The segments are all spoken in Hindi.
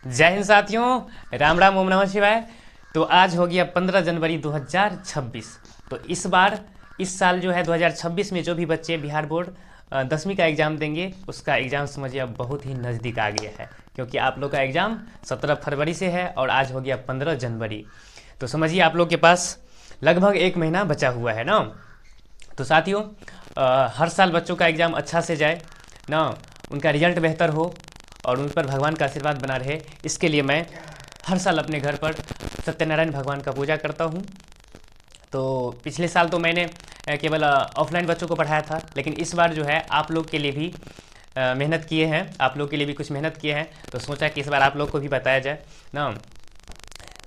जय हिंद साथियों, राम राम ओम नमः शिवाय। तो आज हो गया 15 जनवरी 2026। तो इस साल जो है 2026 में जो भी बच्चे बिहार बोर्ड 10वीं का एग्ज़ाम देंगे उसका एग्ज़ाम समझिए अब बहुत ही नज़दीक आ गया है, क्योंकि आप लोग का एग्ज़ाम 17 फरवरी से है और आज हो गया 15 जनवरी। तो समझिए आप लोग के पास लगभग एक महीना बचा हुआ है ना। तो साथियों, हर साल बच्चों का एग्ज़ाम अच्छा से जाए ना, उनका रिजल्ट बेहतर हो और उन पर भगवान का आशीर्वाद बना रहे, इसके लिए मैं हर साल अपने घर पर सत्यनारायण भगवान का पूजा करता हूँ। तो पिछले साल तो मैंने केवल ऑफलाइन बच्चों को पढ़ाया था, लेकिन इस बार जो है आप लोग के लिए भी मेहनत किए हैं, आप लोग के लिए भी कुछ मेहनत किए हैं, तो सोचा कि इस बार आप लोग को भी बताया जाए ना।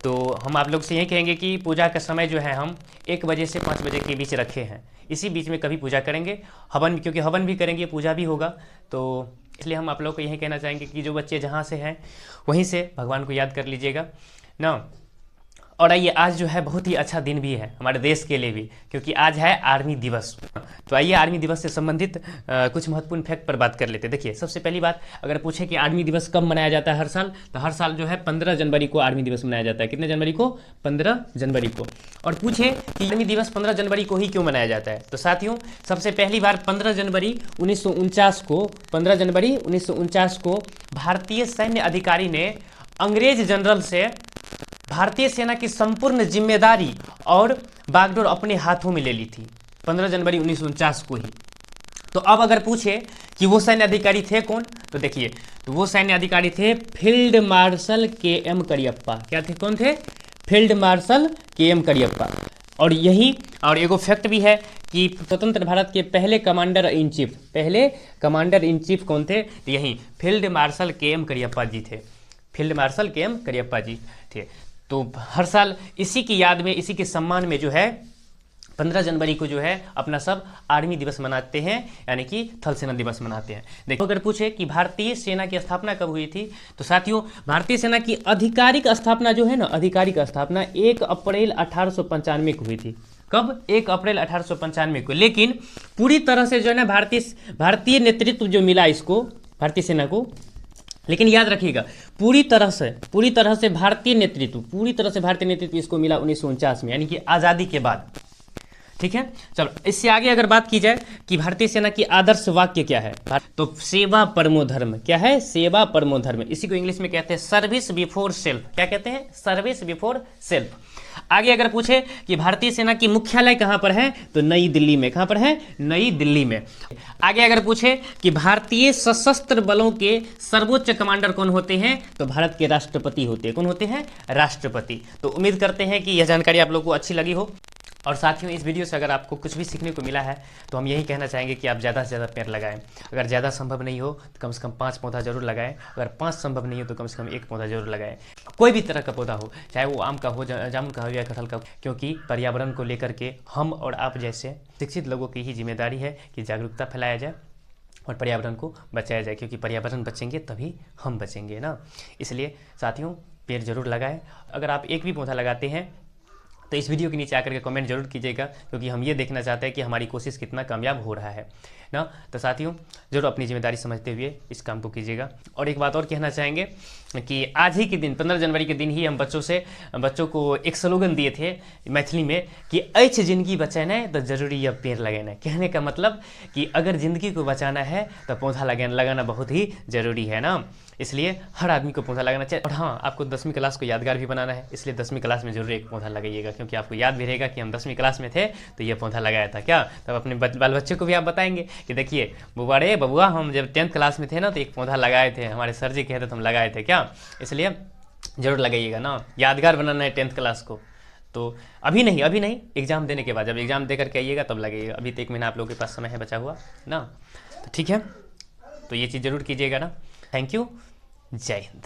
तो हम आप लोग से यही कहेंगे कि पूजा का समय जो है हम 1 बजे से 5 बजे के बीच रखे हैं, इसी बीच में कभी पूजा करेंगे। हवन, क्योंकि हवन भी करेंगे, पूजा भी होगा, तो इसलिए हम आप लोग को यही कहना चाहेंगे कि जो बच्चे जहाँ से हैं वहीं से भगवान को याद कर लीजिएगा ना। और आइए, आज जो है बहुत ही अच्छा दिन भी है हमारे देश के लिए भी, क्योंकि आज है आर्मी दिवस। तो आइए आर्मी दिवस से संबंधित कुछ महत्वपूर्ण फैक्ट पर बात कर लेते हैं। देखिए, सबसे पहली बात, अगर पूछे कि आर्मी दिवस कब मनाया जाता है हर साल, तो हर साल जो है 15 जनवरी को आर्मी दिवस मनाया जाता है। कितने जनवरी को? 15 जनवरी को। और पूछे कि आर्मी दिवस 15 जनवरी को ही क्यों मनाया जाता है, तो साथियों सबसे पहली बार 15 जनवरी 1949 को भारतीय सैन्य अधिकारी ने अंग्रेज जनरल से भारतीय सेना की संपूर्ण जिम्मेदारी और बागडोर अपने हाथों में ले ली थी, 15 जनवरी 1949 को ही। तो अब अगर पूछे कि वो सैन्य अधिकारी थे कौन, तो देखिए, तो वो सैन्य अधिकारी थे फील्ड मार्शल के.एम. करियप्पा। क्या थे? कौन थे? Field marshal K M. करियप्पा। और यही, और एगो फैक्ट भी है कि स्वतंत्र भारत के पहले कमांडर इन चीफ कौन थे? तो यही field marshal K M. Cariappa ji थे। Field marshal K M. Cariappa ji थे। तो हर साल इसी की याद में, इसी के सम्मान में जो है 15 जनवरी को जो है अपना सब आर्मी दिवस मनाते हैं, यानी कि थल सेना दिवस मनाते हैं। देखो, अगर पूछे कि भारतीय सेना की स्थापना कब हुई थी, तो साथियों भारतीय सेना की आधिकारिक स्थापना जो है ना, आधिकारिक स्थापना 1 अप्रैल 1895 को हुई थी। कब? 1 अप्रैल 1895 को। लेकिन पूरी तरह से जो है ना भारतीय नेतृत्व जो मिला इसको, भारतीय सेना को, लेकिन याद रखिएगा पूरी तरह से भारतीय नेतृत्व इसको मिला 1949 में, यानी कि आज़ादी के बाद। ठीक है, चलो इससे आगे अगर बात की जाए कि भारतीय सेना की आदर्श वाक्य क्या है, तो सेवा परमो धर्म। क्या है? सेवा परमो धर्म। इसी को इंग्लिश में कहते हैं सर्विस बिफोर सेल्फ। क्या कहते हैं? Service before self. आगे अगर पूछे कि भारतीय सेना की मुख्यालय कहाँ पर है, तो नई दिल्ली में। कहाँ पर है? नई दिल्ली में। आगे अगर पूछे कि भारतीय सशस्त्र बलों के सर्वोच्च कमांडर कौन होते हैं, तो भारत के राष्ट्रपति होते हैं। कौन होते हैं? राष्ट्रपति। तो उम्मीद करते हैं कि यह जानकारी आप लोगों को अच्छी लगी हो। और साथियों, इस वीडियो से अगर आपको कुछ भी सीखने को मिला है तो हम यही कहना चाहेंगे कि आप ज़्यादा से ज़्यादा पेड़ लगाएं। अगर ज़्यादा संभव नहीं हो तो कम से कम 5 पौधा जरूर लगाएं। अगर 5 संभव नहीं हो तो कम से कम 1 पौधा जरूर लगाएं। कोई भी तरह का पौधा हो, चाहे वो आम का हो, जामुन का हो या कटहल का हो, क्योंकि पर्यावरण को लेकर के हम और आप जैसे शिक्षित लोगों की ही जिम्मेदारी है कि जागरूकता फैलाया जाए और पर्यावरण को बचाया जाए, क्योंकि पर्यावरण बचेंगे तभी हम बचेंगे ना। इसलिए साथियों, पेड़ जरूर लगाएं। अगर आप एक भी पौधा लगाते हैं तो इस वीडियो के नीचे आकर के कमेंट जरूर कीजिएगा, क्योंकि हम ये देखना चाहते हैं कि हमारी कोशिश कितना कामयाब हो रहा है ना। तो साथियों, जरूर अपनी जिम्मेदारी समझते हुए इस काम को कीजिएगा। और एक बात और कहना चाहेंगे कि आज ही के दिन 15 जनवरी के दिन ही हम बच्चों को एक स्लोगन दिए थे मैथिली में कि ऐछ जिंदगी बचाना है तो जरूरी यह पेड़ लगाना है। कहने का मतलब कि अगर ज़िंदगी को बचाना है तो पौधा लगाना बहुत ही ज़रूरी है ना। इसलिए हर आदमी को पौधा लगाना चाहिए। और हाँ, आपको 10वीं क्लास को यादगार भी बनाना है, इसलिए 10वीं क्लास में जरूर एक पौधा लगाइएगा, क्योंकि आपको याद भी रहेगा कि हम 10वीं क्लास में थे तो ये पौधा लगाया था। क्या? तब अपने बाल बच्चे को भी आप बताएंगे कि देखिए बबुआ, हम जब 10th क्लास में थे ना तो एक पौधा लगाए थे, हमारे सर जी कहते तो हम लगाए थे। क्या? इसलिए जरूर लगाइएगा ना, यादगार बनाना है 10th क्लास को। तो अभी नहीं, एग्ज़ाम देने के बाद, जब एग्ज़ाम दे करके आइएगा तब लगेगा। अभी तो 1 महीना आप लोगों के पास समय है बचा हुआ ना। तो ठीक है, तो ये चीज़ जरूर कीजिएगा ना। Thank you. जय हिंद।